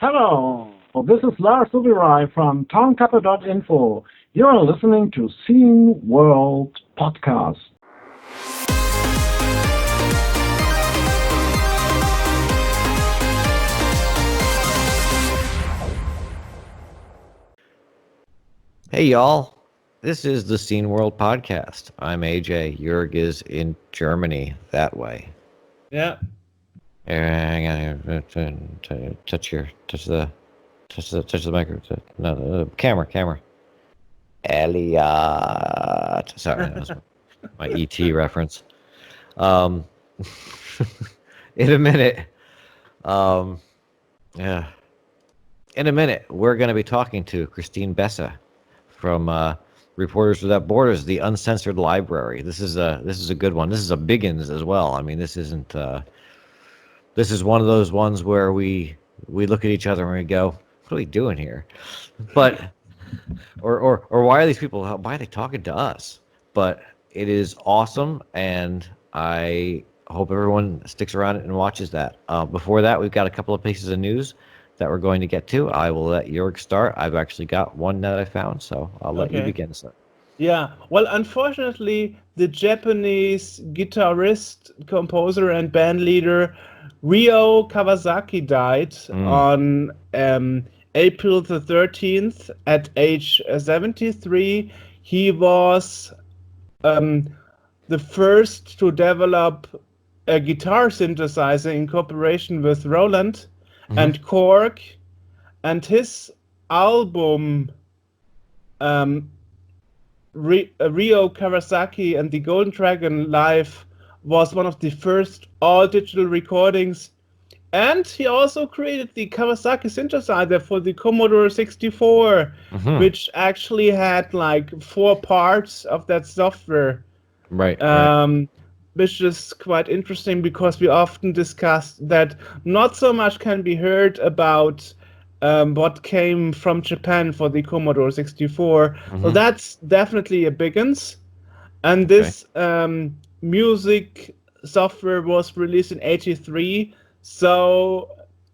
Hello, this is Lars Ubirai from towncapper.info. You're listening to Scene World Podcast. Hey y'all, this is the Scene World Podcast. I'm AJ. Joerg is in Germany that way. Yeah. Touch the microphone. No, the camera. Elliot. Sorry, that was my ET reference. In a minute. Yeah. In a minute, we're going to be talking to Kristin Baesse from Reporters Without Borders, the Uncensored Library. This is a good one. This is a biggins as well. I mean, this isn't. This is one of those ones where we look at each other and we go, "What are we doing here?" But or why are these people? Why are they talking to us? But it is awesome, and I hope everyone sticks around and watches that. Before that, we've got a couple of pieces of news that we're going to get to. I will let Joerg start. I've actually got one that I found, so I'll let you begin, sir. Yeah, well, unfortunately, the Japanese guitarist, composer, and band leader Ryo Kawasaki died on April the 13th at age 73. He was the first to develop a guitar synthesizer in cooperation with Roland and Korg, and his album Ryo Kawasaki and the Golden Dragon Live was one of the first all-digital recordings, and he also created the Kawasaki synthesizer for the Commodore 64, which actually had like 4 parts of that software. Right. Which is quite interesting because we often discuss that not so much can be heard about what came from Japan for the Commodore 64. So that's definitely a biggins. And this music software was released in '83, so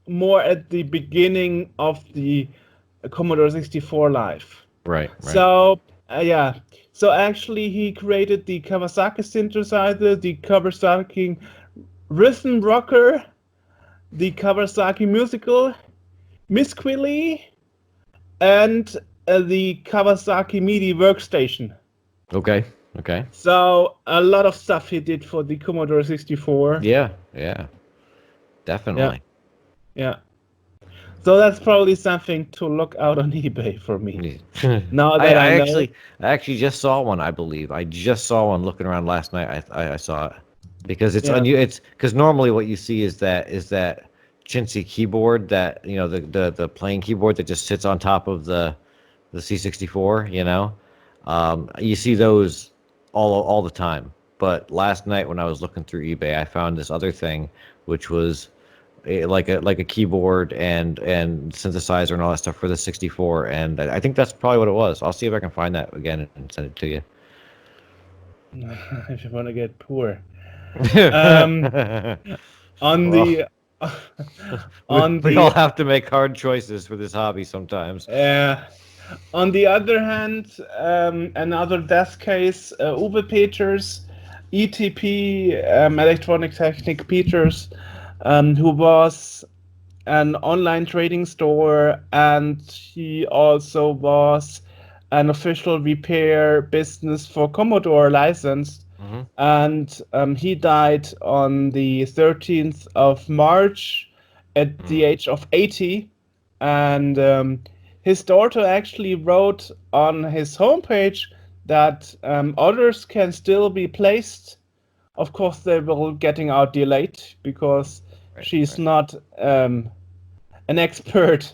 more at the beginning of the Commodore 64 life. Right. So, So actually he created the Kawasaki synthesizer, the Kawasaki Rhythm Rocker, the Kawasaki Musical, Misquili, and the Kawasaki MIDI workstation. Okay. So a lot of stuff he did for the Commodore 64. Yeah. Definitely. Yeah. So that's probably something to look out on eBay for me. Now that I actually just saw one. I believe I just saw one looking around last night. I saw it because it's it's because normally what you see is that chintzy keyboard that the playing keyboard that just sits on top of the C64. You see those all the time. But last night when I was looking through eBay, I found this other thing, which was like a keyboard and synthesizer and all that stuff for the 64, and I think that's probably what it was. I'll see if I can find that again and send it to you. If you want to get poor. We all have to make hard choices for this hobby sometimes. On the other hand, another death case, Uwe Peters, ETP, Electronic Technic Peters, who was an online trading store, and he also was an official repair business for Commodore licensed. And he died on the 13th of March at the age of 80. And his daughter actually wrote on his homepage that orders can still be placed. Of course, they will getting out delayed because she's not an expert.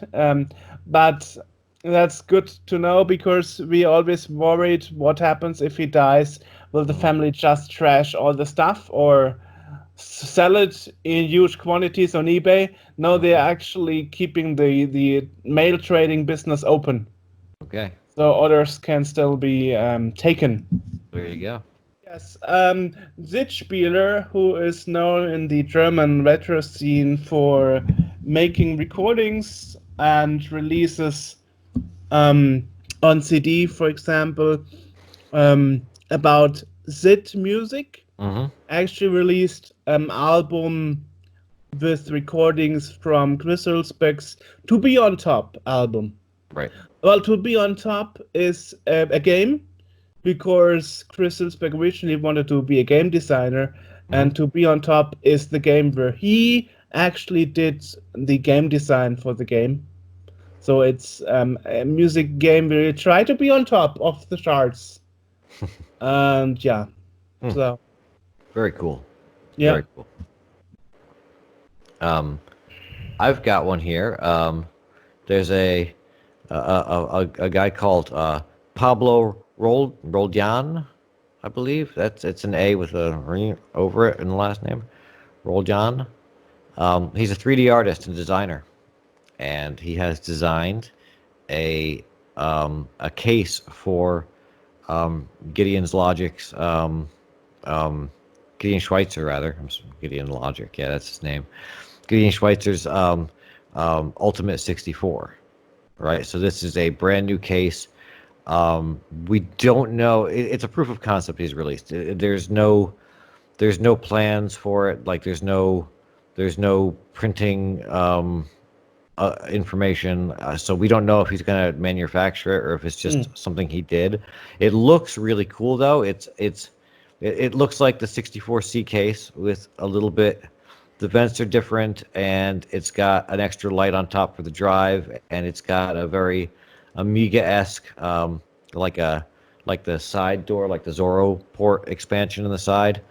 But that's good to know, because we always worried what happens if he dies. Will the family just trash all the stuff or sell it in huge quantities on eBay? No, they're actually keeping the mail trading business open. Okay. So orders can still be taken. There you go. Yes, Sitzspieler, who is known in the German retro scene for making recordings and releases on CD, for example, about Zit Music. Actually released an album with recordings from Crystal Speck's To Be On Top album. Right. Well, To Be On Top is a game, because Crystal Speck originally wanted to be a game designer, and To Be On Top is the game where he actually did the game design for the game. So it's a music game where you try to be on top of the charts. And yeah, so very cool. Yeah. Very cool. I've got one here. There's a guy called Pablo Roldan, I believe. It's an A with a ring over it in the last name. Roldan. He's a 3D artist and designer, and he has designed a case for Gideon's Logic's Gideon Schweitzer, rather. Gideon Logic, yeah, that's his name. Gideon Schweitzer's Ultimate 64, right? So this is a brand new case. We don't know. It's a proof of concept he's released. There's no plans for it. Like there's no printing information. So we don't know if he's going to manufacture it or if it's just something he did. It looks really cool though. It looks like the 64C case with a little bit. The vents are different, and it's got an extra light on top for the drive, and it's got a very Amiga-esque, like the side door, like the Zorro port expansion on the side.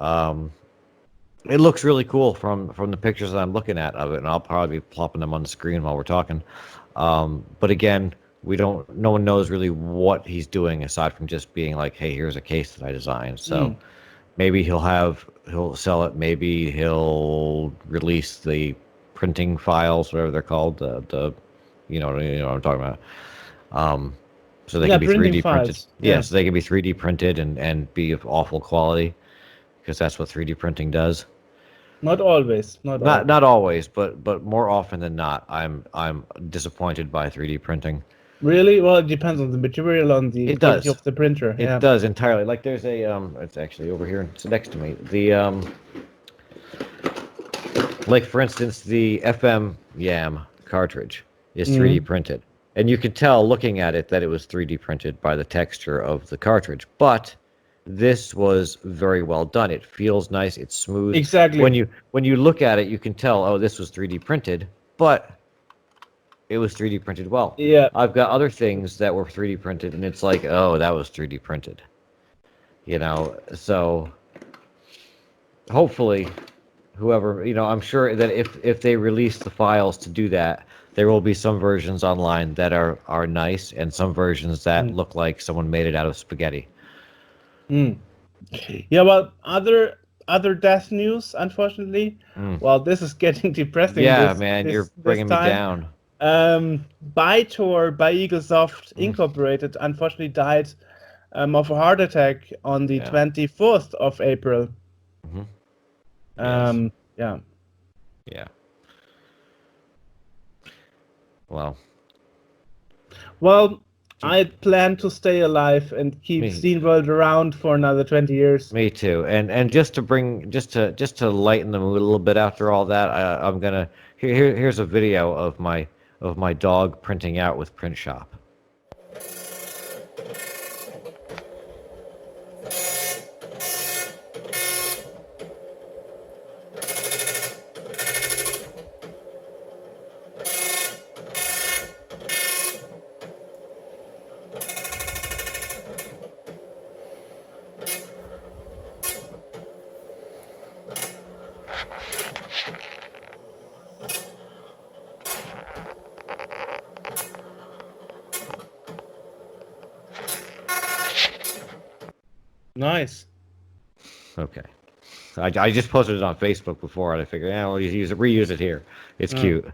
It looks really cool from the pictures that I'm looking at of it, and I'll probably be plopping them on the screen while we're talking. But again, no one knows really what he's doing aside from just being like, hey, here's a case that I designed. So maybe he'll sell it. Maybe he'll release the printing files, whatever they're called. The you know what I'm talking about. So they can be 3D printed. Yeah, so they can be 3D printed and be of awful quality, because that's what 3D printing does. Not always. Not always, but more often than not, I'm disappointed by 3D printing. Really? Well, it depends on the material, on the quality of the printer. It does entirely. Like there's a it's actually over here. It's next to me. The like for instance, the FM YAM cartridge is 3D printed, and you can tell looking at it that it was 3D printed by the texture of the cartridge. But this was very well done. It feels nice. It's smooth. Exactly. When you look at it, you can tell, oh, this was 3D printed, but it was 3D printed well. Yeah. I've got other things that were 3D printed, and it's like, oh, that was 3D printed. So hopefully, whoever, I'm sure that if they release the files to do that, there will be some versions online that are nice, and some versions that look like someone made it out of spaghetti. Yeah, well, other death news, unfortunately. Well, this is getting depressing. Yeah, man, you're bringing me down. Bytor by Eaglesoft Incorporated unfortunately died of a heart attack on the 24th of April. Yes. Yeah. Well, I plan to stay alive and keep SteamWorld around for another 20 years. Me too. And just to lighten them a little bit after all that, I'm gonna here's a video of my dog printing out with Print Shop. Nice. Okay. I just posted it on Facebook before, and I figured, we'll reuse it here. It's cute.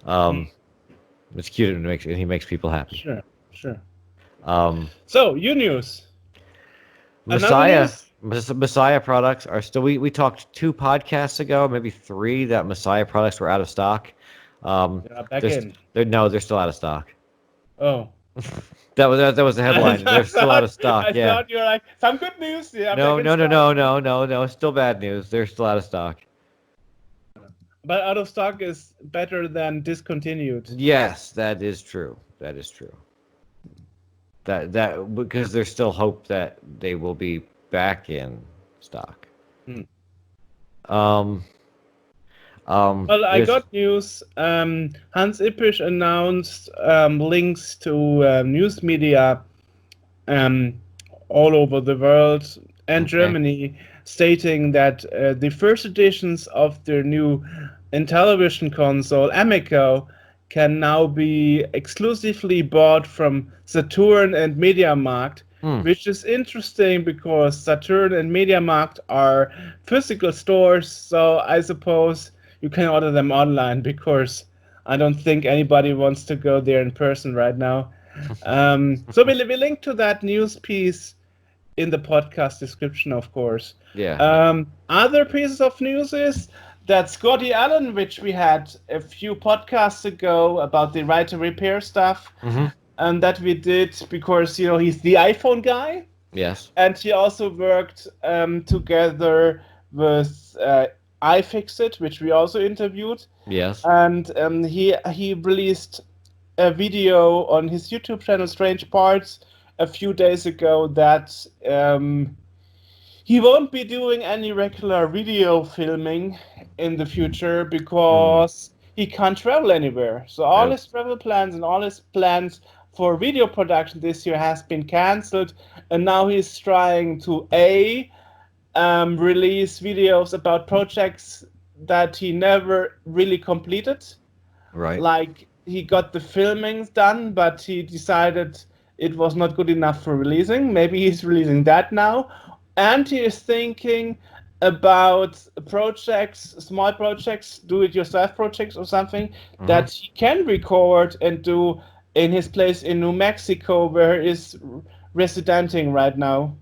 It's cute, and he makes people happy. Sure. So, news. Messiah products are still. We talked 2 podcasts ago, maybe 3, that Messiah products were out of stock. Back they're, in. they're still out of stock. Oh. That was the headline. They're still out of stock. I Yeah. thought you were like, some good news. Yeah, No, back in no, no, stock. no, no, no, no. Still bad news. They're still out of stock. But out of stock is better than discontinued. Yes, that is true. That is true. That because there's still hope that they will be back in stock. Hmm. Um, Well, I there's got news. Hans Ippisch announced links to news media all over the world and Okay. Germany, stating that the first editions of their new Intellivision console, Amico, can now be exclusively bought from Saturn and MediaMarkt, which is interesting because Saturn and MediaMarkt are physical stores, so I suppose you can order them online because I don't think anybody wants to go there in person right now. So we link to that news piece in the podcast description, of course. yeah. Other pieces of news is that Scotty Allen, which we had a few podcasts ago about the right to repair stuff, and that we did because he's the iPhone guy, Yes. and he also worked together with iFixit, which we also interviewed. Yes. And he released a video on his YouTube channel, Strange Parts, a few days ago that he won't be doing any regular video filming in the future because he can't travel anywhere. So all his travel plans and all his plans for video production this year has been cancelled, and now he's trying to release videos about projects that he never really completed. Right. Like he got the filmings done, but he decided it was not good enough for releasing. Maybe he's releasing that now. And he is thinking about projects, small projects, do-it-yourself projects or something that he can record and do in his place in New Mexico, where he is residenting right now.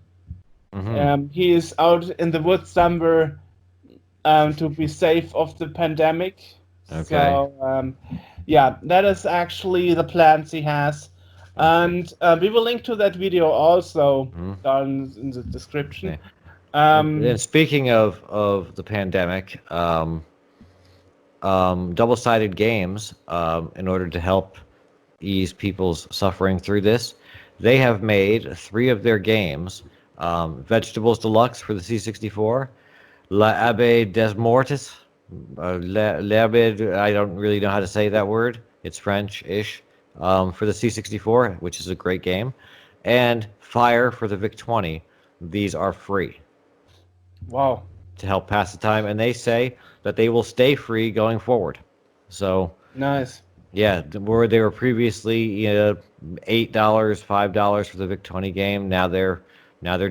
He is out in the woods somewhere to be safe of the pandemic. Okay. So, yeah, that is actually the plans he has. And we will link to that video also down in the description. And speaking of the pandemic, double-sided games, in order to help ease people's suffering through this, they have made 3 of their games, Vegetables Deluxe for the C64, L'Abbe des Mortis, L'Abbe, I don't really know how to say that word. It's French-ish. For the C64, which is a great game, and Fire for the VIC-20. These are free. Wow. To help pass the time, and they say that they will stay free going forward. So nice. Yeah, where they were previously $8, $5 for the VIC-20 game. Now they're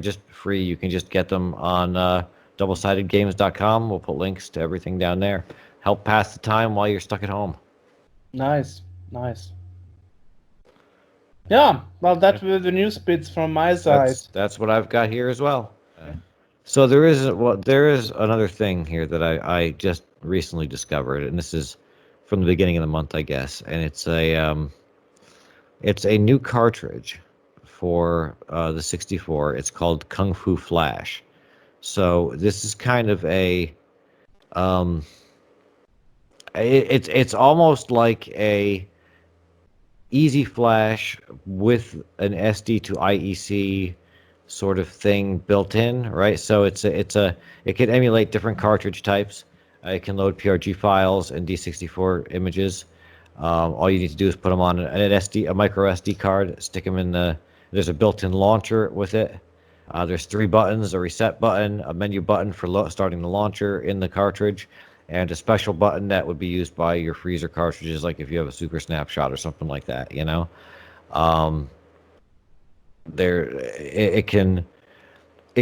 just free. You can just get them on doublesidedgames.com. We'll put links to everything down there. Help pass the time while you're stuck at home. Nice. Yeah, well, that were the news bits from my side. That's what I've got here as well. So there is another thing here that I just recently discovered, and this is from the beginning of the month, I guess, and it's a new cartridge for the 64. It's called Kung Fu Flash. So this is kind of a it's almost like a Easy Flash with an SD to IEC sort of thing built in, right? So it can emulate different cartridge types. It can load PRG files and D64 images. All you need to do is put them on a micro SD card, stick them in there's a built-in launcher with it. There's 3 buttons: a reset button, a menu button for starting the launcher in the cartridge, and a special button that would be used by your freezer cartridges, like if you have a super snapshot or something like that, it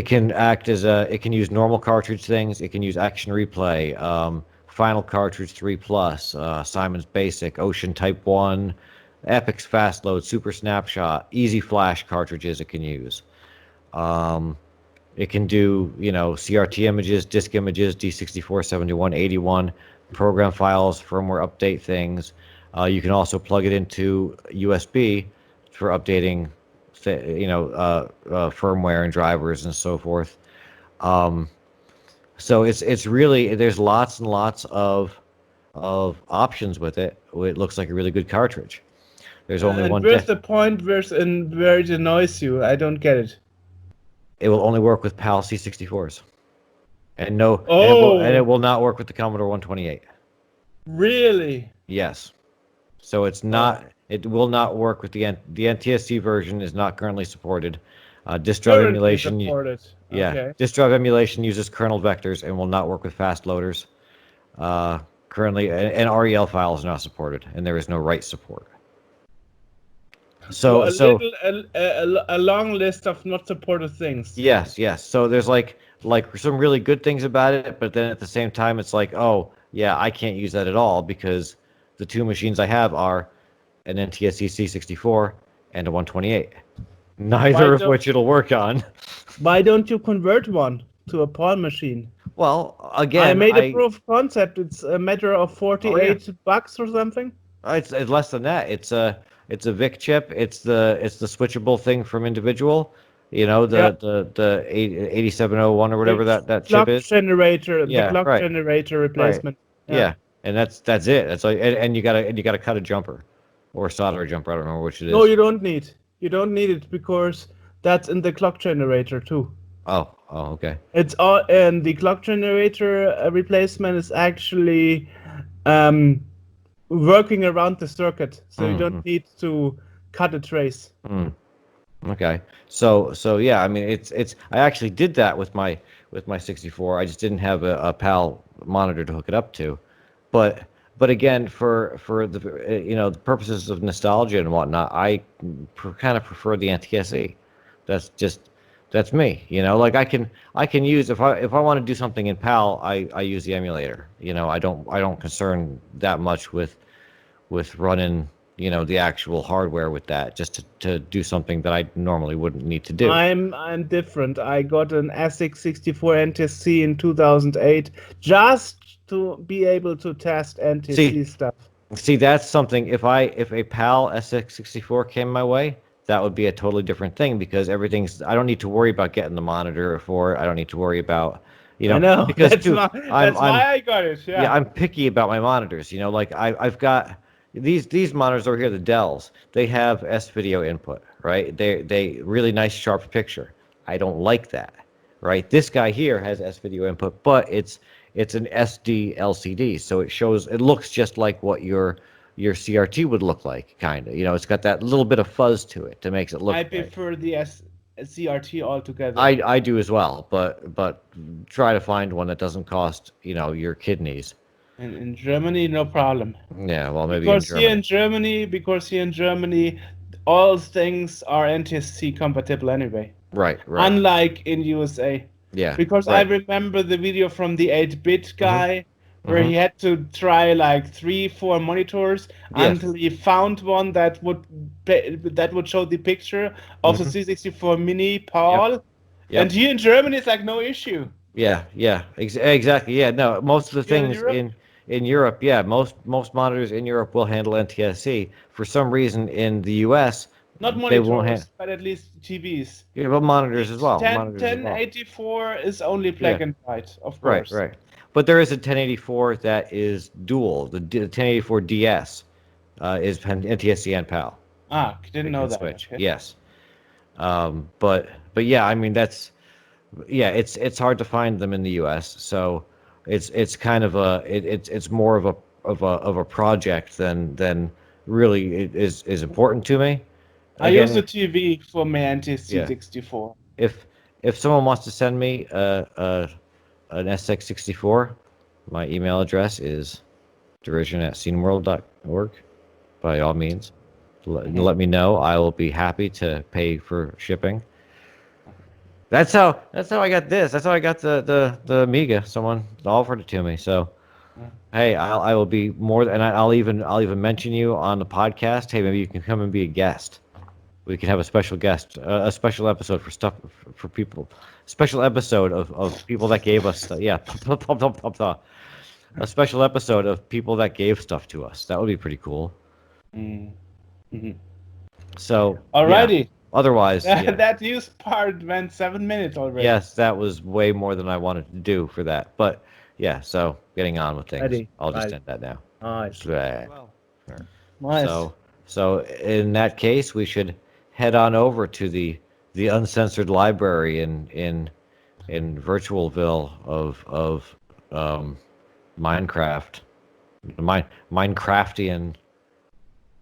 can act as it can use normal cartridge things. It can use Action Replay, Final Cartridge 3 Plus, Simon's Basic, Ocean Type 1, Epic's Fast Load, Super Snapshot, Easy Flash cartridges it can use. It can do, CRT images, disk images, D64, 71, 81, program files, firmware update things. You can also plug it into USB for updating, firmware and drivers and so forth. So it's really, there's lots and lots of options with it. It looks like a really good cartridge. There's only And one. where's the point where it annoys you? I don't get it. It will only work with PAL C64s, and no, Oh, and it will not work with the Commodore 128. really? Yes. So it's not. It will not work with the NTSC version is not currently supported. Disk drive Currently emulation. supported. Yeah. Okay. Disk drive emulation uses kernel vectors and will not work with fast loaders. Currently, and REL files are not supported, and there is no write support. So a long list of not supported things. yes. So there's like some really good things about it, but then at the same time, it's like, oh yeah, I can't use that at all because the two machines I have are an NTSC C64 and a 128, neither of which it'll work on. Why don't you convert one to a PAL machine? Well, again, I made a proof of concept. It's a matter of $48 or something. It's less than that. It's a VIC chip. It's the switchable thing from Individual. The 8701 or whatever that chip is. Generator, Yeah, the clock right. generator replacement. Right. Yeah, and that's it. That's like, and you gotta cut a jumper, or solder a jumper. I don't remember which it is. No, you don't need. You don't need it because that's in the clock generator too. Oh, okay. It's all, and the clock generator replacement is actually working around the circuit, so you don't need to cut a trace. Okay. So yeah, I mean it's I actually did that with my 64. I just didn't have a PAL monitor to hook it up to. But again, for the the purposes of nostalgia and whatnot, I kind of prefer the NTSC. That's me. Like I can use, if I want to do something in PAL, I use the emulator. I don't concern that much with running the actual hardware with that, just to do something that I normally wouldn't need to do. I'm different. I got an SX64 NTSC in 2008 just to be able to test NTSC stuff. See, that's something. If a PAL SX64 came my way, that would be a totally different thing because I don't need to worry about getting the monitor for it. I don't need to worry about, I know, because that's why I got it. Yeah, I'm picky about my monitors. Like I've got these monitors over here, the Dells. They have S-video input, right? They really nice sharp picture. I don't like that, right? This guy here has S-video input, but it's an SD LCD, so it looks just like what your CRT would look like, kind of. It's got that little bit of fuzz to it that makes it look. I prefer the CRT altogether. I do as well, but try to find one that doesn't cost your kidneys. In Germany, no problem. Yeah, well, maybe because here in Germany, all things are NTSC compatible anyway. Right. Unlike in USA. Yeah. Because I remember the video from the 8-bit guy where he had to try like 3-4 monitors until he found one that would show the picture of the C64 Mini PAL. Yep. And here in Germany, it's like no issue. Yeah, exactly. Yeah, no, most of the things in Europe, most monitors in Europe will handle NTSC. For some reason, in the US, not monitors, but at least TVs. Yeah, but monitors as well. 1084 is only black and white, of course. Right. But there is a 1084 that is dual. The 1084 DS is NTSC and PAL. Didn't know that. Switch. Okay. Yes. But yeah, I mean it's hard to find them in the US. So it's kind of it's more of a project than really is important to me. I use the TV for my NTSC 64. If someone wants to send me an SX64, my email address is derision@sceneworld.org. By all means, let me know. I will be happy to pay for shipping. That's how I got this. That's how I got the Amiga. Someone offered it to me. So, hey, I will be more, and I'll even mention you on the podcast. Hey, maybe you can come and be a guest. We can have a special guest, a special episode for people, special episode of people that gave us stuff. Yeah, a special episode of people that gave stuff to us. That would be pretty cool. Mm-hmm. So, Alrighty. yeah. Otherwise, yeah. That news part went 7 minutes already. Yes, that was way more than I wanted to do for that. But yeah, so getting on with things. Ready. I'll just Right. end that now. Nice. Well, Nice. So in that case, we should head on over to the Uncensored Library in Virtualville of Minecraft, Minecraftian.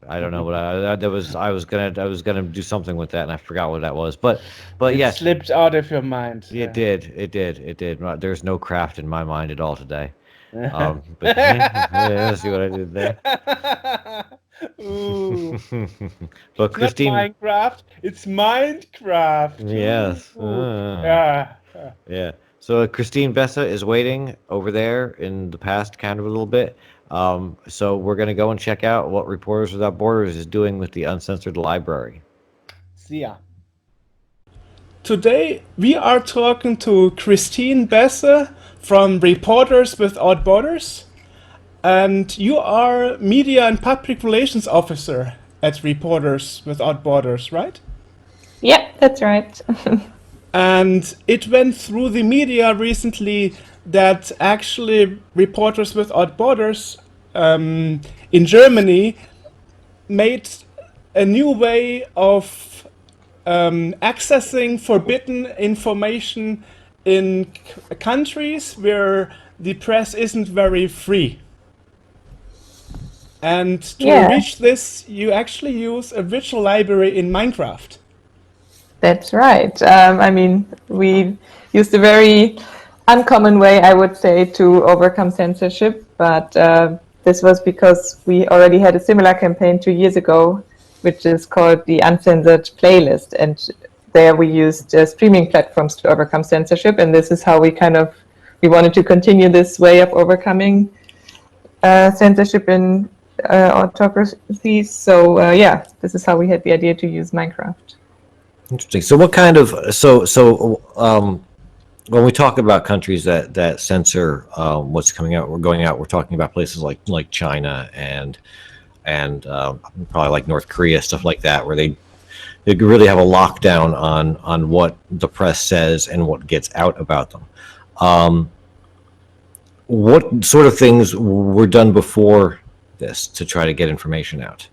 I don't know what I was gonna do something with that and I forgot what that was. But It yes, slipped out of your mind. it did. There's no craft in my mind at all today. But yeah, see what I did there. Ooh. But Kristin, Not Minecraft, it's Minecraft. yes, yeah. So Kristin Baesse is waiting over there in the past, kind of a little bit. So we're gonna go and check out what Reporters Without Borders is doing with the Uncensored Library. See ya. Today we are talking to Kristin Baesse from Reporters Without Borders, and you are Media and Public Relations Officer at Reporters Without Borders, right? Yeah, that's right. And it went through the media recently that actually Reporters Without Borders in Germany made a new way of accessing forbidden information in countries where the press isn't very free. And to reach this, you actually use a virtual library in Minecraft. That's right. I mean, we used a very uncommon way, I would say, to overcome censorship, but this was because we already had a similar campaign 2 years ago, which is called the Uncensored playlist, and there we used streaming platforms to overcome censorship, and this is how we wanted to continue this way of overcoming censorship in autocracies. So this is how we had the idea to use Minecraft. Interesting. So what kind of when we talk about countries that censor what's coming out, we're talking about places like China and probably like North Korea, stuff like that, where they really have a lockdown on what the press says and what gets out about them. What sort of things were done before this to try to get information out?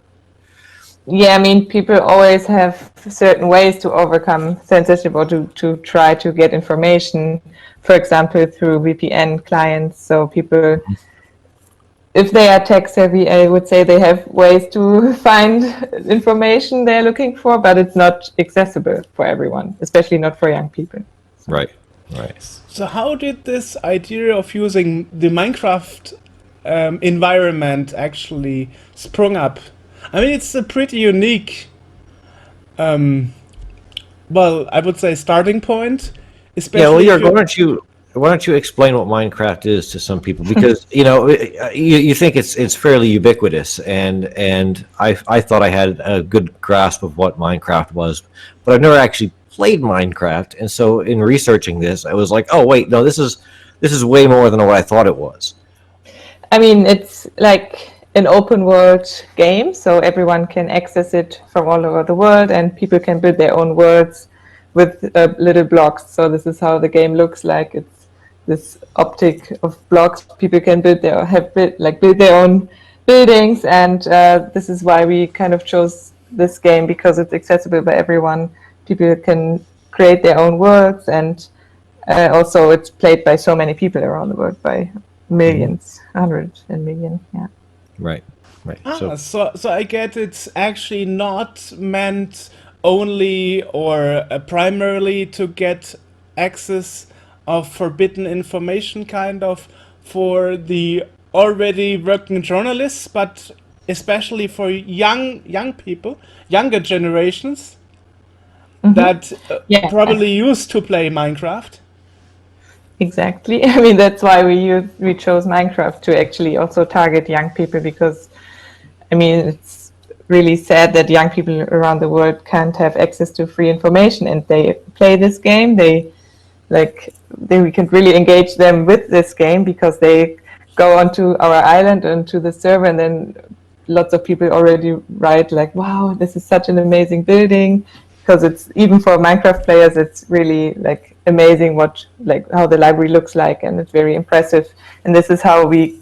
Yeah, I mean, people always have certain ways to overcome censorship or to try to get information, for example, through VPN clients. So people, if they are tech savvy, I would say they have ways to find information they're looking for, but it's not accessible for everyone, especially not for young people. So. Right. So how did this idea of using the Minecraft environment actually sprung up? I mean, it's a pretty unique, I would say, starting point. Especially why don't you explain what Minecraft is to some people? Because you think it's fairly ubiquitous, and I thought I had a good grasp of what Minecraft was, but I've never actually played Minecraft, and so in researching this, I was like, oh wait, no, this is way more than what I thought it was. I mean, it's like an open world game, so everyone can access it from all over the world, and people can build their own worlds with little blocks. So this is how the game looks like. It's this optic of blocks. People can build their own buildings, and this is why we kind of chose this game, because it's accessible by everyone. People can create their own worlds, and also it's played by so many people around the world, by millions, hundreds and millions. Yeah. Right. So I get it's actually not meant only or primarily to get access of forbidden information kind of for the already working journalists, but especially for young people, younger generations that probably used to play Minecraft. Exactly. I mean, that's why we chose Minecraft to actually also target young people, because, I mean, it's really sad that young people around the world can't have access to free information, and they play this game. We can really engage them with this game because they go onto our island and to the server, and then lots of people already write like, wow, this is such an amazing building, because it's, even for Minecraft players, it's really like amazing how the library looks like, and it's very impressive. And this is how we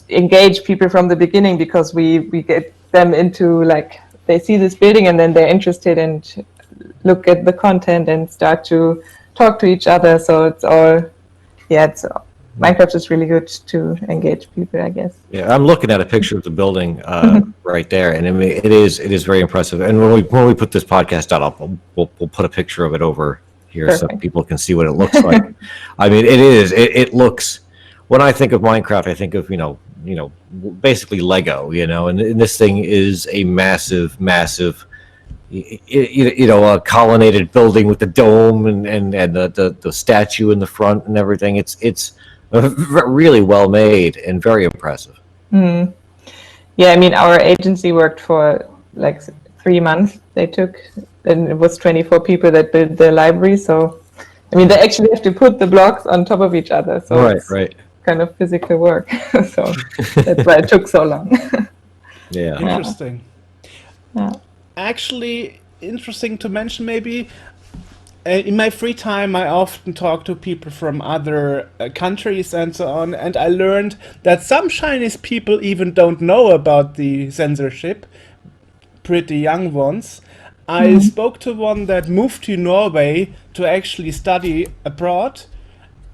engage people from the beginning, because we get them into, like, they see this building and then they're interested and look at the content and start to talk to each other. So it's all, Minecraft is really good to engage people, I guess. Yeah, I'm looking at a picture of the building right there, and I mean, it is very impressive. And when we put this podcast out, we'll put a picture of it over here. Perfect. So people can see what it looks like. I mean, it looks. When I think of Minecraft, I think of basically Lego, and this thing is a massive, a colonnaded building with the dome and the statue in the front and everything. It's really well made and very impressive. Mm. Yeah, I mean, our agency worked for like 3 months. They took, and it was 24 people that built the library. So, I mean, they actually have to put the blocks on top of each other. So right. Kind of physical work. So that's why it took so long. Yeah. Interesting. Yeah. Actually, interesting to mention maybe. In my free time, I often talk to people from other countries and so on, and I learned that some Chinese people even don't know about the censorship, pretty young ones. I spoke to one that moved to Norway to actually study abroad,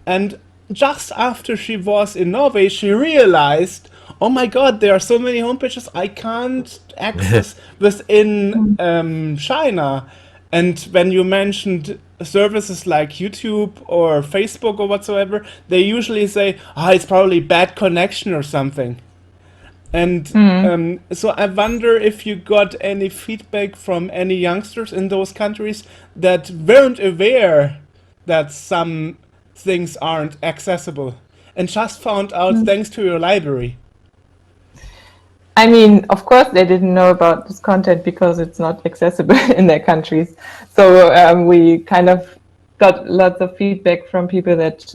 and just after she was in Norway, she realized, oh my god, there are so many homepages I can't access within China. And when you mentioned services like YouTube or Facebook or whatsoever, they usually say, it's probably bad connection or something. And so I wonder if you got any feedback from any youngsters in those countries that weren't aware that some things aren't accessible and just found out thanks to your library. I mean, of course, they didn't know about this content because it's not accessible in their countries. So we kind of got lots of feedback from people that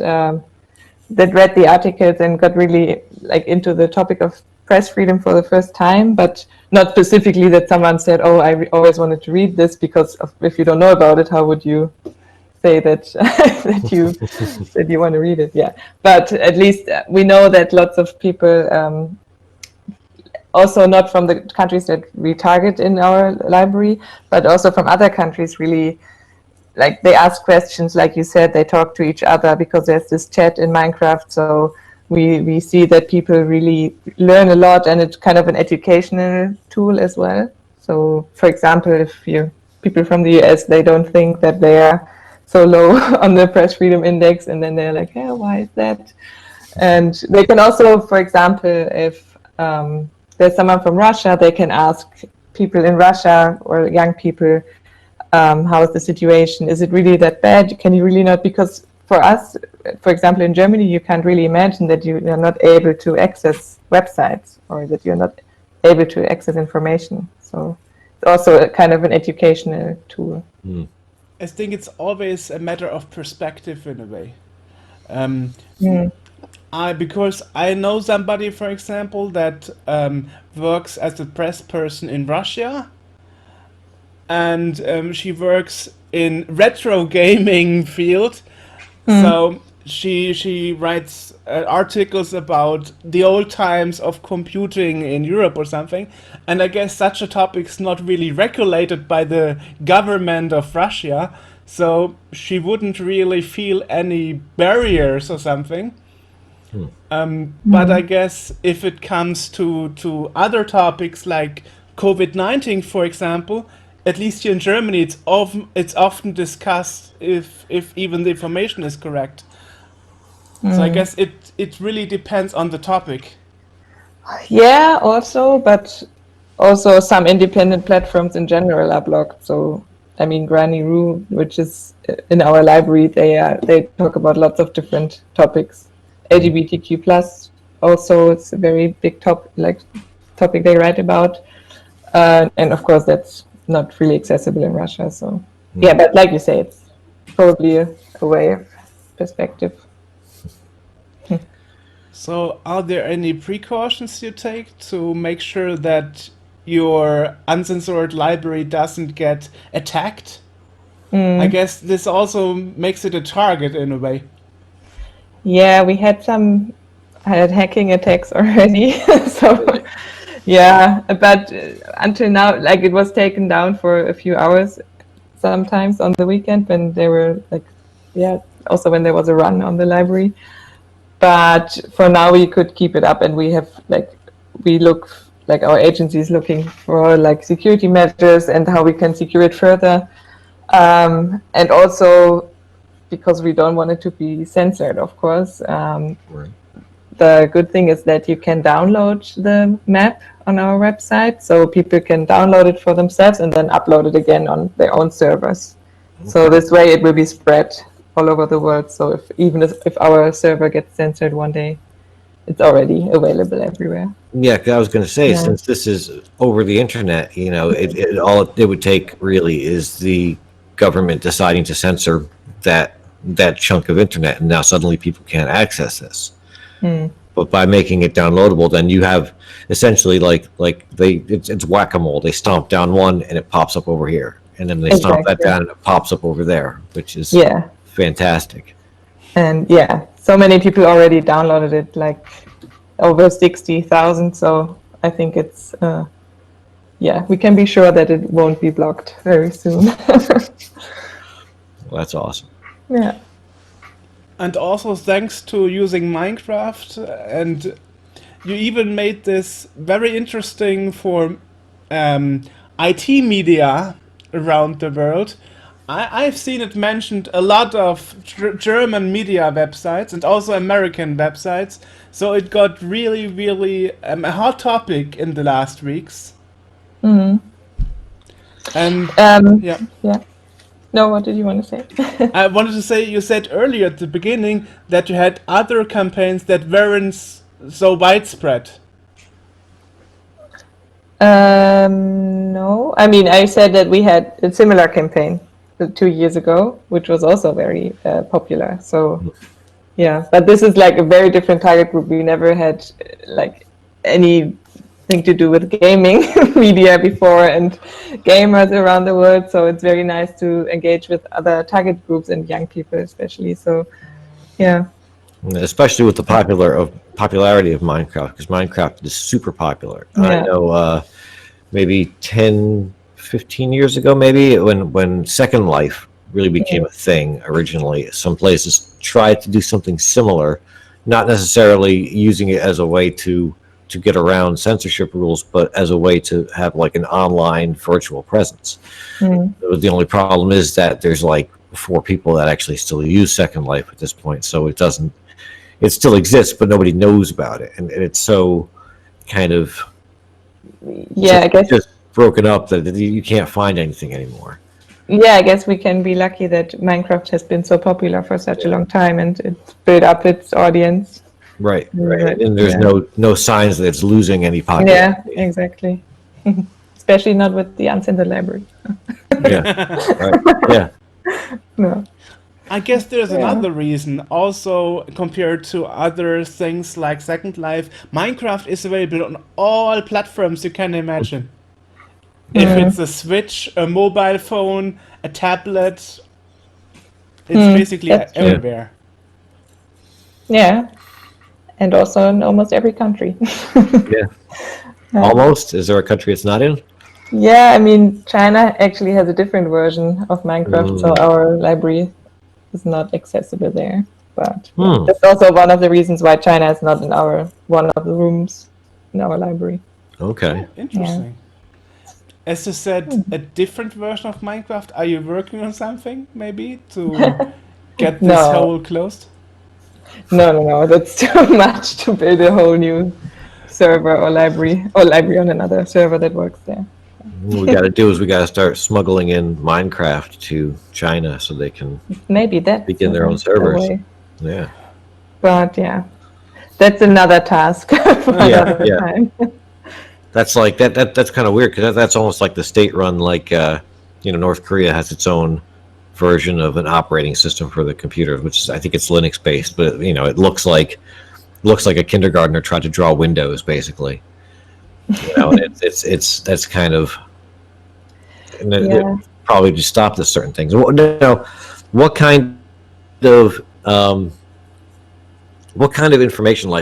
read the articles and got really into the topic of press freedom for the first time, but not specifically that someone said, "Oh, I always wanted to read this," because if you don't know about it, how would you say that that you want to read it? Yeah, but at least we know that lots of people. Also not from the countries that we target in our library, but also from other countries, really, they ask questions, like you said, they talk to each other because there's this chat in Minecraft. So we see that people really learn a lot, and it's kind of an educational tool as well. So, for example, if people from the US, they don't think that they are so low on the press freedom index, and then they're like, yeah, why is that? And they can also, for example, if there's someone from Russia, they can ask people in Russia or young people, how is the situation? Is it really that bad? Can you really not? Because for us, for example, in Germany, you can't really imagine that you are not able to access websites or that you're not able to access information. So it's also a kind of an educational tool. I think it's always a matter of perspective in a way. Because I know somebody, for example, that works as a press person in Russia, and she works in retro gaming field. So she writes articles about the old times of computing in Europe or something, and I guess such a topic's not really regulated by the government of Russia, so she wouldn't really feel any barriers or something. But I guess if it comes to other topics like COVID-19, for example, at least here in Germany, it's often discussed if even the information is correct. So I guess it really depends on the topic. Yeah, also, but also some independent platforms in general are blocked. So I mean, Granny Roo, which is in our library, they talk about lots of different topics. LGBTQ plus also, it's a very big topic they write about, and of course that's not really accessible in Russia. So yeah, but like you say, it's probably a way of perspective. So, are there any precautions you take to make sure that your uncensored library doesn't get attacked? I guess this also makes it a target in a way. Yeah, we had hacking attacks already. So yeah, but until now, like it was taken down for a few hours sometimes on the weekend when they were like, yeah, also when there was a run on the library. But for now, we could keep it up, and we have we look like our agency is looking for like security measures and how we can secure it further. And also because we don't want it to be censored, of course. Right. The good thing is that you can download the map on our website, so people can download it for themselves and then upload it again on their own servers. So this way it will be spread all over the world. So if our server gets censored one day, it's already available everywhere. Yeah, 'cause I was going to say, Yeah. since this is over the internet, all it would take really is the government deciding to censor that chunk of internet, and now suddenly people can't access this. But by making it downloadable, then you have essentially it's whack-a-mole. They stomp down one and it pops up over here, and then they stomp that Exactly. down and it pops up over there, which is Yeah. fantastic. And yeah, so many people already downloaded it, like over 60,000. So I think it's, we can be sure that it won't be blocked very soon. Well, that's awesome. Yeah. And also thanks to using Minecraft, and you even made this very interesting for IT media around the world. I've seen it mentioned a lot of German media websites and also American websites. So it got really, really a hot topic in the last weeks. And yeah. Yeah. No, what did you want to say? I wanted to say, you said earlier at the beginning that you had other campaigns that weren't so widespread. No. I mean, I said that we had a similar campaign 2 years ago, which was also very popular. So, yeah. But this is like a very different target group. We never had like anything to do with gaming media before and gamers around the world. So it's very nice to engage with other target groups and young people especially. So, yeah. Especially with the popularity of Minecraft, because Minecraft is super popular. Yeah. I know maybe 10, 15 years ago, maybe when Second Life really became a thing originally, some places tried to do something similar, not necessarily using it as a way to get around censorship rules, but as a way to have like an online virtual presence. The only problem is that there's like 4 people that actually still use Second Life at this point, so it still exists, but nobody knows about it, and it's so kind of I guess just broken up that you can't find anything anymore. Yeah, I guess we can be lucky that Minecraft has been so popular for such a long time and it's built up its audience. Right. And there's no signs that it's losing any popularity. Yeah, exactly. Especially not with the Uncensored Library. Yeah. No. I guess there's another reason. Also, compared to other things like Second Life, Minecraft is available on all platforms you can imagine. If it's a Switch, a mobile phone, a tablet, it's basically everywhere. Yeah. And also in almost every country. Yeah. Almost? Is there a country it's not in? Yeah, I mean, China actually has a different version of Minecraft, so our library is not accessible there. But that's also one of the reasons why China is not in one of the rooms in our library. Okay. Interesting. As you said, a different version of Minecraft. Are you working on something, maybe, to get this hole closed? No. That's too much to build a whole new server or library on another server that works there. What we got to do is we got to start smuggling in Minecraft to China so they can begin their own servers. Yeah. But yeah, that's another task for another time. That's like that's kind of weird because that's almost like the state-run, like North Korea has its own version of an operating system for the computer, which is, I think it's Linux-based, but it looks like looks like a kindergartner tried to draw windows, basically. You know, it's that's kind of, and Yeah. it probably just stopped at certain things. Now, what kind of information,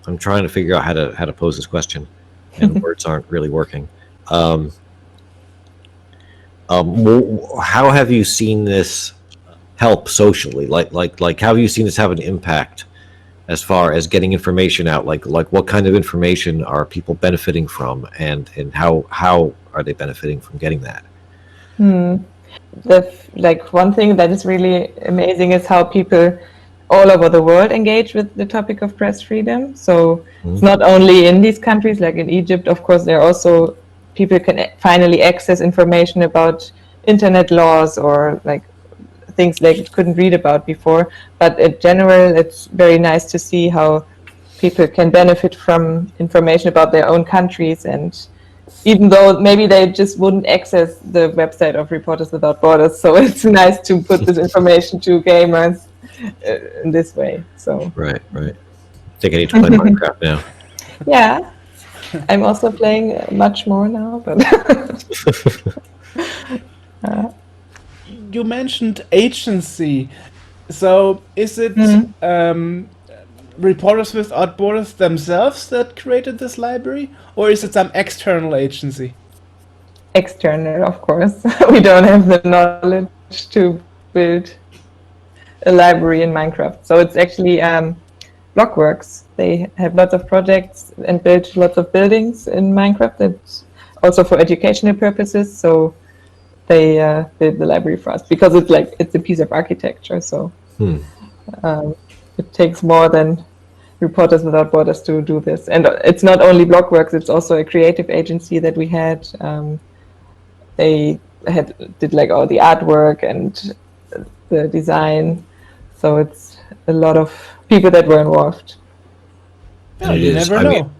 I'm trying to figure out how to pose this question, and words aren't really working. How have you seen this help socially? Like how have you seen this have an impact as far as getting information out? Like what kind of information are people benefiting from, and how are they benefiting from getting that? Like one thing that is really amazing is how people all over the world engage with the topic of press freedom. So it's not only in these countries, like in Egypt, of course, there are also people can finally access information about internet laws or like things they couldn't read about before. But in general, it's very nice to see how people can benefit from information about their own countries, and even though maybe they just wouldn't access the website of Reporters Without Borders, so it's nice to put this information to gamers in this way. So Right. I think I need to play Minecraft now. yeah, I'm also playing much more now, but You mentioned agency. So is it Reporters Without Borders themselves that created this library, or is it some external agency? external, of course. We don't have the knowledge to build a library in Minecraft. So it's actually Blockworks. They have lots of projects and build lots of buildings in Minecraft. That's also for educational purposes. So they build the library for us because it's a piece of architecture. So it takes more than Reporters Without Borders to do this. And it's not only Blockworks, it's also a creative agency that we had. They did like all the artwork and the design. So it's a lot of people that were involved. Yeah, you never know.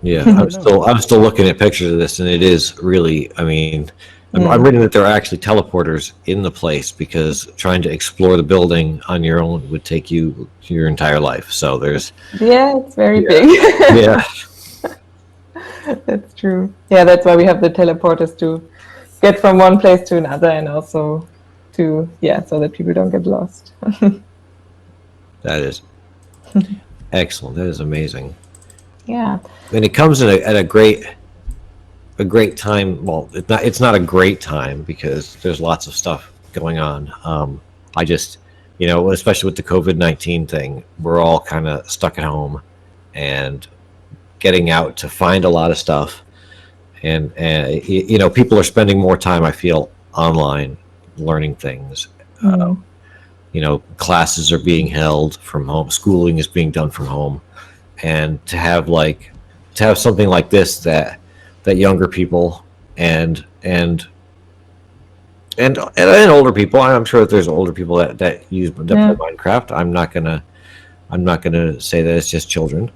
Yeah, I'm still looking at pictures of this, and it is really, I mean, I'm reading that there are actually teleporters in the place, because trying to explore the building on your own would take you your entire life. So there's... Yeah, it's very big. Yeah. That's true. Yeah, that's why we have the teleporters to get from one place to another, and also to, so that people don't get lost. That is excellent. That is amazing. Yeah. And it comes at a great time. Well, it's not a great time because there's lots of stuff going on. I just, especially with the COVID-19 thing, we're all kind of stuck at home and getting out to find a lot of stuff. And people are spending more time, I feel, online learning things. Classes are being held from home. Schooling is being done from home. And to have something like this that younger people and older people, I'm sure that there's older people that play Minecraft. I'm not gonna say that it's just children,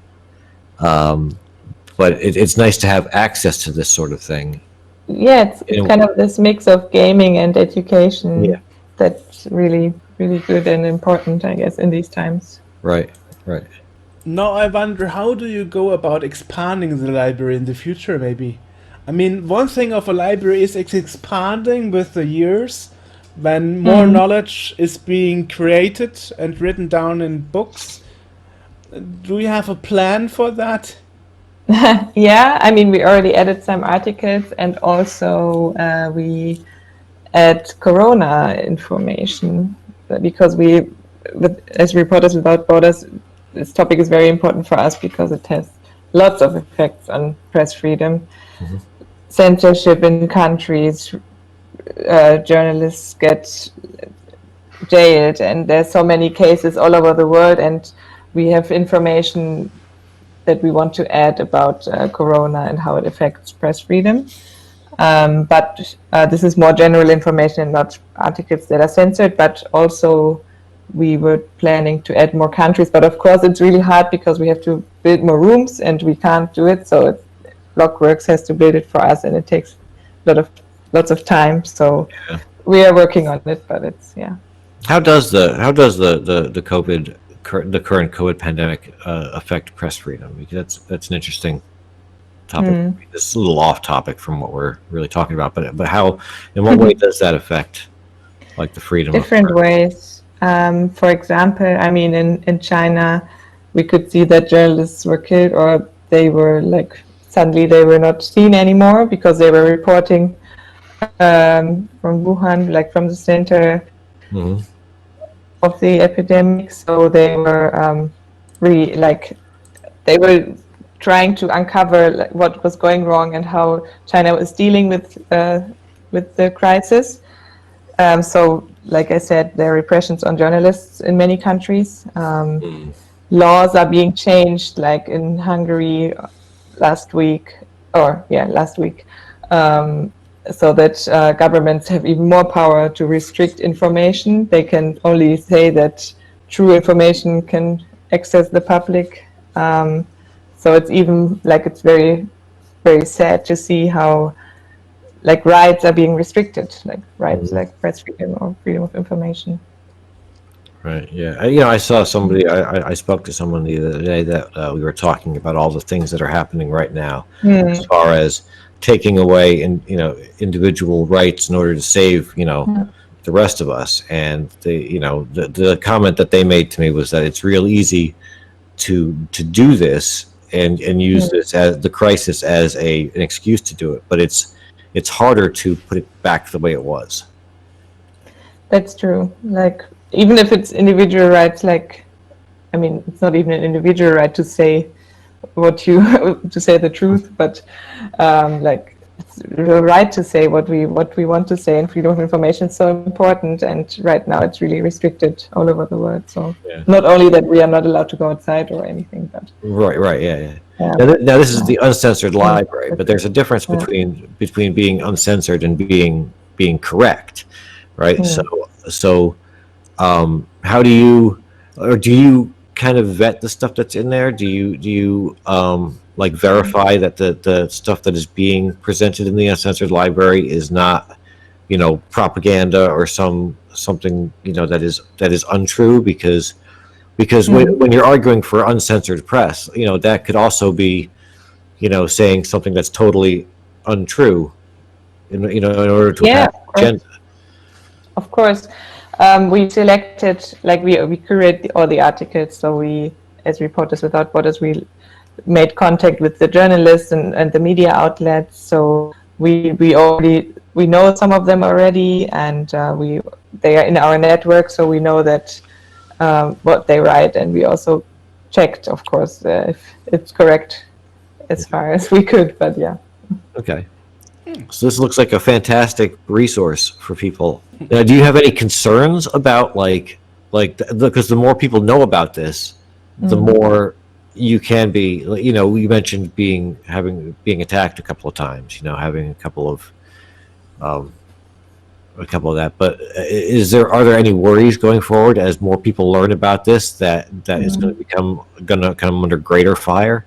but it's nice to have access to this sort of thing. Yeah, it's kind of this mix of gaming and education. Yeah. That's really, really good and important, I guess, in these times. Right. Now I wonder, how do you go about expanding the library in the future, maybe? I mean, one thing of a library is it's expanding with the years, when more knowledge is being created and written down in books. Do you have a plan for that? Yeah, I mean, we already added some articles, and also we add Corona information, because as Reporters Without Borders, this topic is very important for us because it has lots of effects on press freedom. Censorship in countries, journalists get jailed, and there's so many cases all over the world, and we have information that we want to add about Corona and how it affects press freedom. But this is more general information and not articles that are censored, but also we were planning to add more countries, but of course it's really hard because we have to build more rooms and we can't do it. So Blockworks has to build it for us, and it takes lots of time. So we are working on it, but it's How does the COVID the current COVID pandemic affect press freedom? Because that's an interesting topic. This is a little off topic from what we're really talking about, but how, in what way does that affect like the freedom different of ways. For example, I mean, in China, we could see that journalists were killed, or they were like suddenly they were not seen anymore because they were reporting from Wuhan, like from the center of the epidemic. So they were really like they were trying to uncover like, what was going wrong and how China was dealing with the crisis. So, like I said, there are repressions on journalists in many countries. Laws are being changed, like in Hungary last week, so that governments have even more power to restrict information. They can only say that true information can access the public. So it's even like it's very, very sad to see how like rights are being restricted, like rights like press freedom or freedom of information. Right. Yeah. I saw somebody. I spoke to someone the other day that we were talking about all the things that are happening right now, as far as taking away individual rights in order to save the rest of us. And the comment that they made to me was that it's real easy to do this and use this as the crisis as an excuse to do it, but it's harder to put it back the way it was. That's true. Like, even if it's individual rights, like, I mean, it's not even an individual right to say to say the truth, but like, it's the right to say what we want to say, and freedom of information is so important. And right now, it's really restricted all over the world. So not only that we are not allowed to go outside or anything, but right, yeah. Now this is the Uncensored Library, but there's a difference between being uncensored and being correct, right? So how do you kind of vet the stuff that's in there? Do you like verify that the stuff that is being presented in the Uncensored Library is not propaganda or something that is untrue? Because when you're arguing for uncensored press, that could also be, saying something that's totally untrue, in order to pass agenda. Of course, we selected, like we curate all the articles. So we, as Reporters Without Borders, we made contact with the journalists and the media outlets. So we know some of them already, and they are in our network, so we know that. What they write, and we also checked, of course, if it's correct as far as we could. But yeah. Okay. So this looks like a fantastic resource for people. Now, do you have any concerns about because the more people know about this, the more you can be. You mentioned being attacked a couple of times. Having a couple of that, but are there any worries going forward as more people learn about this that is going to come under greater fire?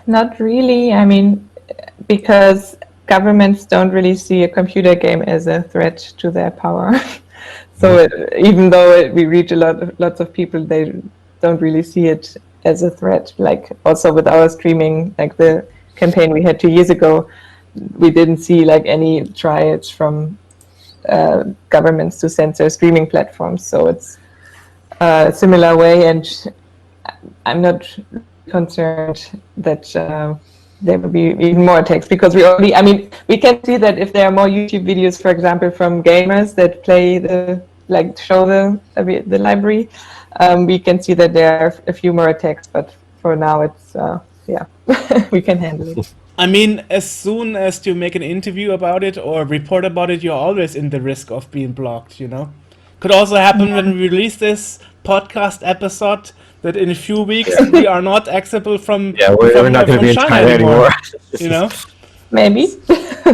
Not really. I mean, because governments don't really see a computer game as a threat to their power. So even though we reach lots of people, they don't really see it as a threat. Like also with our streaming, like the campaign we had 2 years ago, we didn't see like any trials from governments to censor streaming platforms. So it's a similar way, and I'm not concerned that there will be even more attacks, because we can see that if there are more YouTube videos, for example, from gamers that show the library, we can see that there are a few more attacks, but for now it's we can handle it. I mean, as soon as you make an interview about it or report about it, you're always in the risk of being blocked, Could also happen when we release this podcast episode, that in a few weeks we are not accessible from we're not going to be in China anymore. Maybe.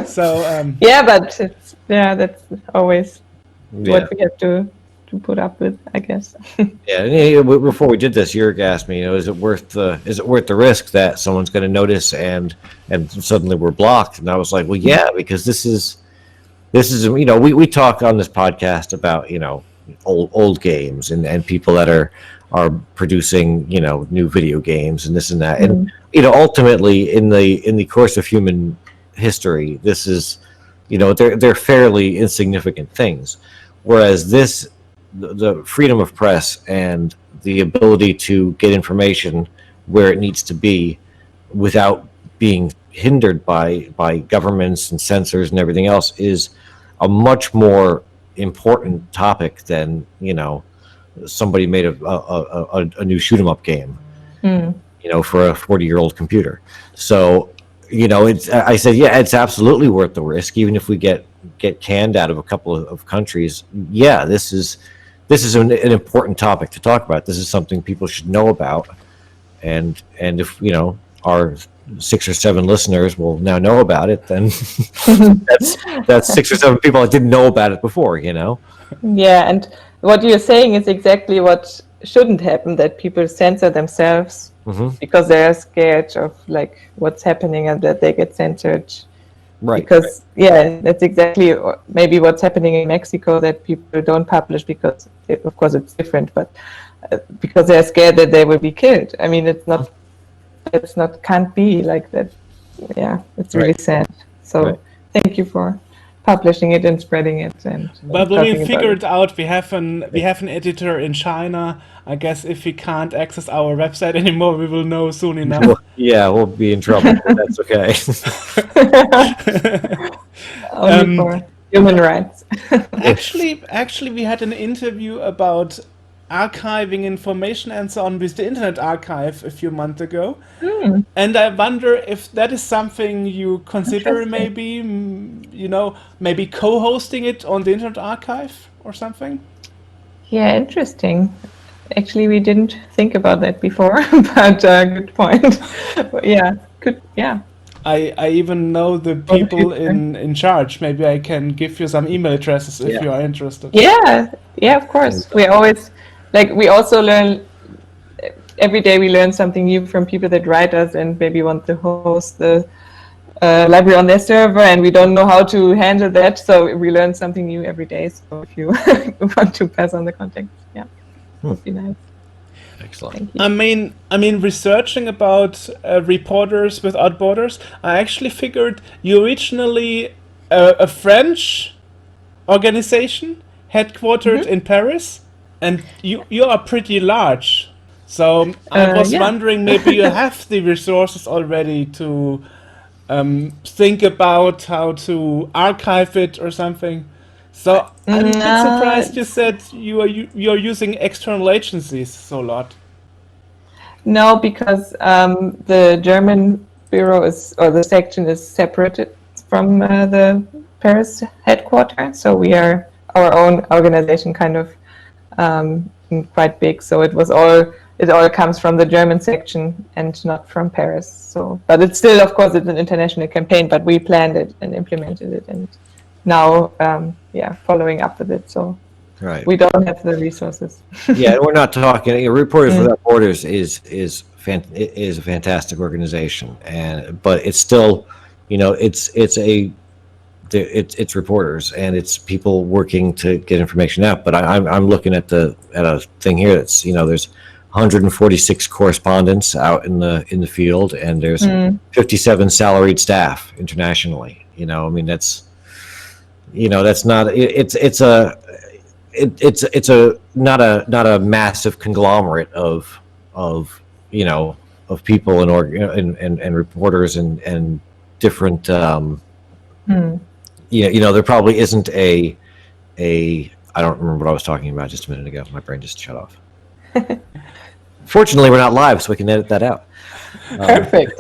So but that's always what we have to put up with, I guess. Before we did this, Joerg asked me, is it worth the risk that someone's going to notice and suddenly we're blocked? And I was like, well, yeah, because this is we talk on this podcast about old games, and people that are producing, new video games and this and that. And ultimately in the course of human history, this is, they're fairly insignificant things, whereas the freedom of press and the ability to get information where it needs to be without being hindered by governments and censors and everything else is a much more important topic than, somebody made a new shoot 'em up game, for a 40-year-old computer. So, I said, yeah, it's absolutely worth the risk, even if we get canned out of a couple of countries. Yeah, this is an important topic to talk about. This is something people should know about, and if our 6 or 7 listeners will now know about it, then that's 6 or 7 people that didn't know about it before. Yeah, and what you're saying is exactly what shouldn't happen, that people censor themselves because they're scared of what's happening and that they get censored. Right. Because that's exactly maybe what's happening in Mexico, that people don't publish because of course it's different, but because they're scared that they will be killed. I mean, can't be like that. Yeah, it's really sad. So thank you for publishing it and spreading it. But when we figured out we have an editor in China, I guess if we can't access our website anymore, we will know soon enough. We'll be in trouble, but that's okay. Only for human rights. Actually, we had an interview about archiving information and so on with the Internet Archive a few months ago. And I wonder if that is something you consider, maybe co-hosting it on the Internet Archive or something. Yeah, interesting. Actually, we didn't think about that before, but good point. I even know the people in charge. Maybe I can give you some email addresses if you are interested. Yeah, of course. We always we also learn every day. We learn something new from people that write us and maybe want to host the library on their server, and we don't know how to handle that. So we learn something new every day. So if you want to pass on the contact, would be nice. Excellent. I mean, researching about Reporters Without Borders, I actually figured you're originally a French organization headquartered in Paris, and you are pretty large. So I was wondering, maybe you have the resources already to think about how to archive it or something. So I'm a bit surprised you said you're using external agencies so a lot. No, because the German bureau the section is separated from the Paris headquarters. So we are our own organization, kind of quite big. So it all comes from the German section and not from Paris. So, but it's still, of course, it's an international campaign. But we planned it and implemented it, and now following up with it. So we don't have the resources. Yeah, we're not talking. Reporters Without Borders is a fantastic organization, but it's still, it's reporters and it's people working to get information out. But I'm looking at a thing here that's, there's 146 correspondents out in the field, and there's 57 salaried staff internationally. That's not it's not a massive conglomerate of people and reporters and different there probably isn't a I don't remember what I was talking about just a minute ago. My brain just shut off. Fortunately, we're not live, so we can edit that out. Perfect.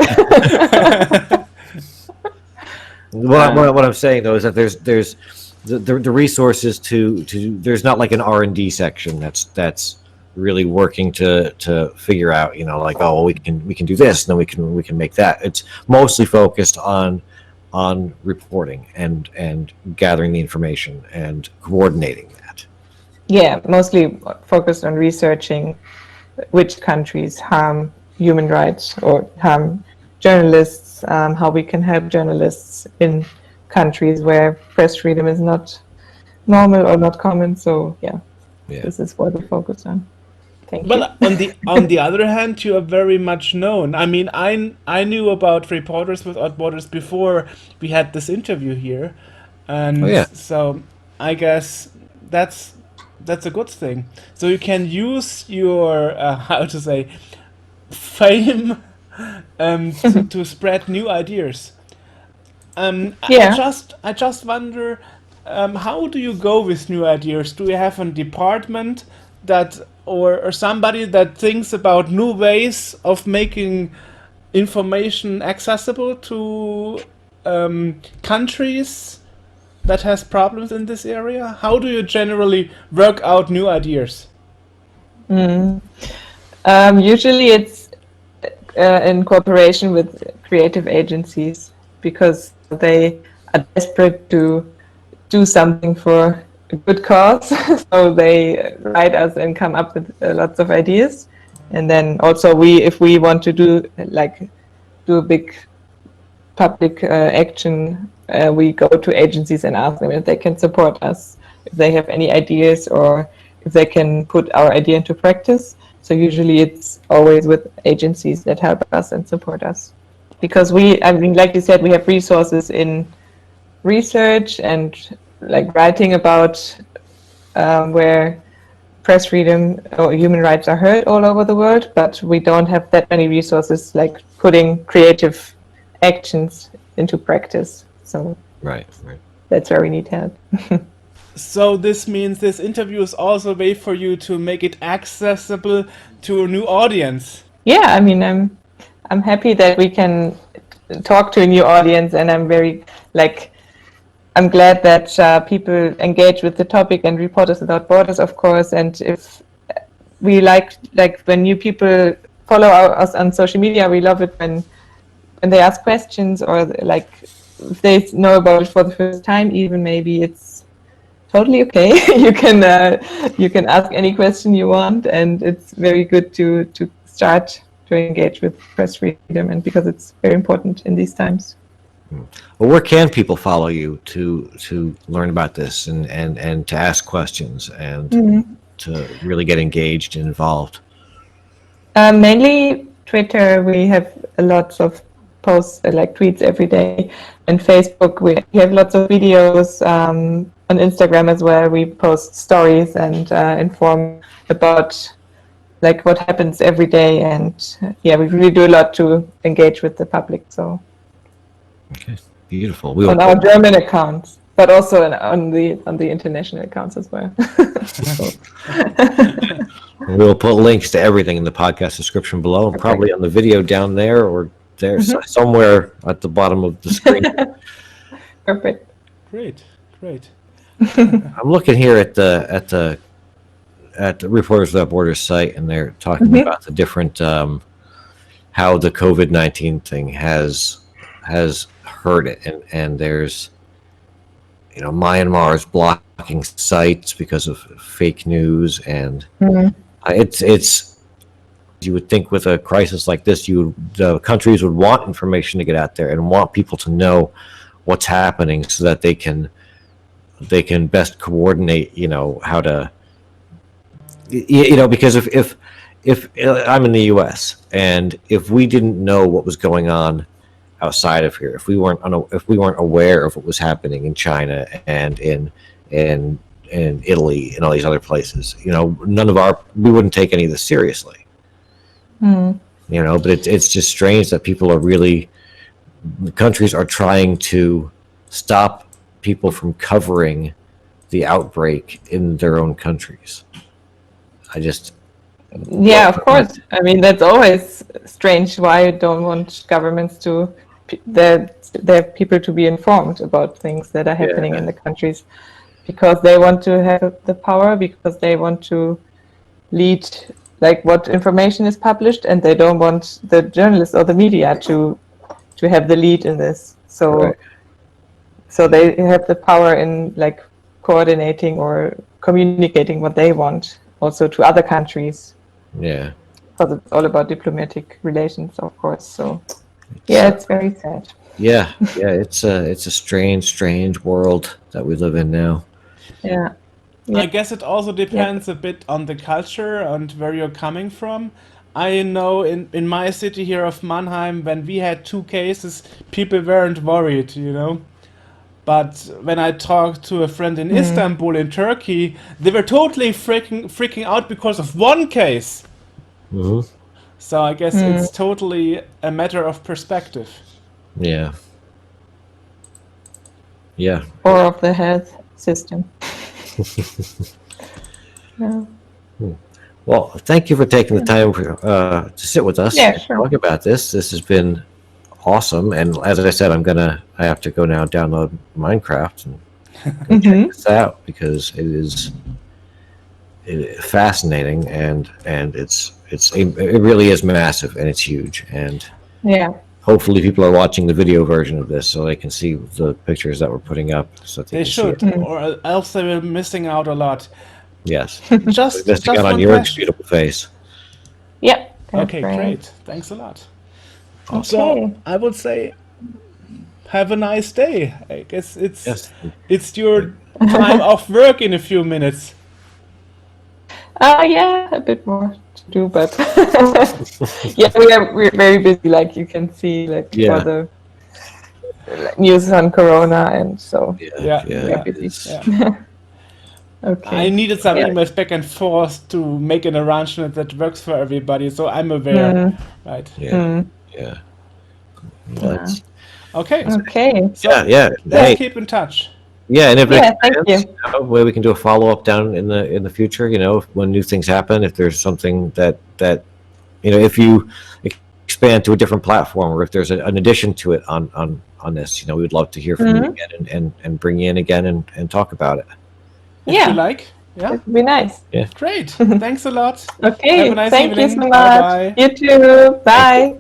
What I'm saying though is that there's the resources to there's not like an R&D section that's really working to figure out we can do this, and then we can make that. It's mostly focused on reporting and gathering the information and coordinating that. Yeah, mostly focused on researching which countries harm human rights or harm journalists, how we can help journalists in countries where press freedom is not normal or not common. So This is what we focus on. Thank you. Well, on the other hand, you are very much known. I mean, I knew about Reporters Without Borders before we had this interview here, and Oh, yeah. so I guess that's a good thing. So you can use your how to say fame to spread new ideas. Yeah. I just wonder, how do you go with new ideas? Do you have a department that, or somebody that thinks about new ways of making information accessible to countries that has problems in this area? How do you generally work out new ideas? Usually it's in cooperation with creative agencies because they are desperate to do something for a good cause. So they write us and come up with lots of ideas. And then also if we want to do a big public action, we go to agencies and ask them if they can support us, if they have any ideas or if they can put our idea into practice. So usually it's always with agencies that help us and support us. Because like you said, we have resources in research and like writing about where press freedom or human rights are heard all over the world, but we don't have that many resources like putting creative actions into practice. So Right. that's where we need help. So this means this interview is also a way for you to make it accessible to a new audience. Yeah, I mean, I'm happy that we can talk to a new audience, and I'm glad that people engage with the topic and Reporters Without Borders, of course. And if we like when new people follow us on social media, we love it when they ask questions or like if they know about it for the first time. Even maybe it's totally okay. You can ask any question you want, and it's very good to start to engage with press freedom, and because it's very important in these times. Well, where can people follow you to learn about this and to ask questions and to really get engaged and involved? Mainly Twitter. We have lots of posts, like tweets every day, and Facebook. We have lots of videos. On Instagram as well, we post stories and inform about like what happens every day, and we really do a lot to engage with the public. So Okay, beautiful. on our German accounts, but also on the international accounts as well. We'll put links to everything in the podcast description below, and probably on the video down there or there somewhere at the bottom of the screen. Perfect. Great. I'm looking here at the Reporters Without Borders site, and they're talking about the different how the COVID-19 thing has hurt it, and there's Myanmar is blocking sites because of fake news, and it's you would think with a crisis like this, the countries would want information to get out there and want people to know what's happening so that they can best coordinate, how to, because if I'm in the U.S. and if we didn't know what was going on outside of here, if we weren't aware of what was happening in China and in Italy and all these other places, we wouldn't take any of this seriously. But it's just strange that countries are trying to stop people from covering the outbreak in their oir countries. Of course. I mean, that's always strange. Why don't want governments to their people to be informed about things that are happening in the countries? Because they want to have the power, because they want to lead like what information is published, and they don't want the journalists or the media to have the lead in this. So they have the power in like coordinating or communicating what they want also to other countries. Yeah. Because it's all about diplomatic relations, of course. So it's very sad. Yeah, it's a strange world that we live in now. Yeah. I guess it also depends a bit on the culture and where you're coming from. I know in my city here of Mannheim, when we had 2 cases, people weren't worried, you know. But when I talked to a friend in Istanbul in Turkey, they were totally freaking out because of 1 case. Mm-hmm. So I guess it's totally a matter of perspective. Yeah. Yeah. Or of the health system. Yeah. Well, thank you for taking the time to sit with us Yeah, and sure. talk about this. This has been awesome. And as I said, I have to go now download Minecraft and check this out because it is fascinating and it really is massive and it's huge. And Yeah. hopefully people are watching the video version of this so they can see the pictures that we're putting up. So that They can should, see it. or else they were missing out a lot. Yes. Just Missing out on one your question. beautiful face. Yeah. that's Okay, right. great. Thanks a lot. Okay. So I would say, have a nice day. I guess Yes. it's your time off work in a few minutes. Yeah, a bit more to do, but yeah, we're very busy. Like you can see, like Yeah. for the news on Corona, and so Yeah. we're busy. it's- Yeah. Okay. I needed some Yeah. emails back and forth to make an arrangement that works for everybody, so I'm aware. Right. Yeah. Yeah. Well, that's- Okay. Okay. So yeah. let's Hey, keep in touch. yeah, and if Yeah, there's thank plans, where we can do a follow up down in the future, when new things happen, if there's something that if you expand to a different platform or if there's an addition to it on this, we would love to hear from you again and bring you in again and talk about it. If you like. Yeah. It'd be nice. Great. Thanks a lot. Okay. Have a nice Thank you evening. so much. Bye-bye. You too. Bye.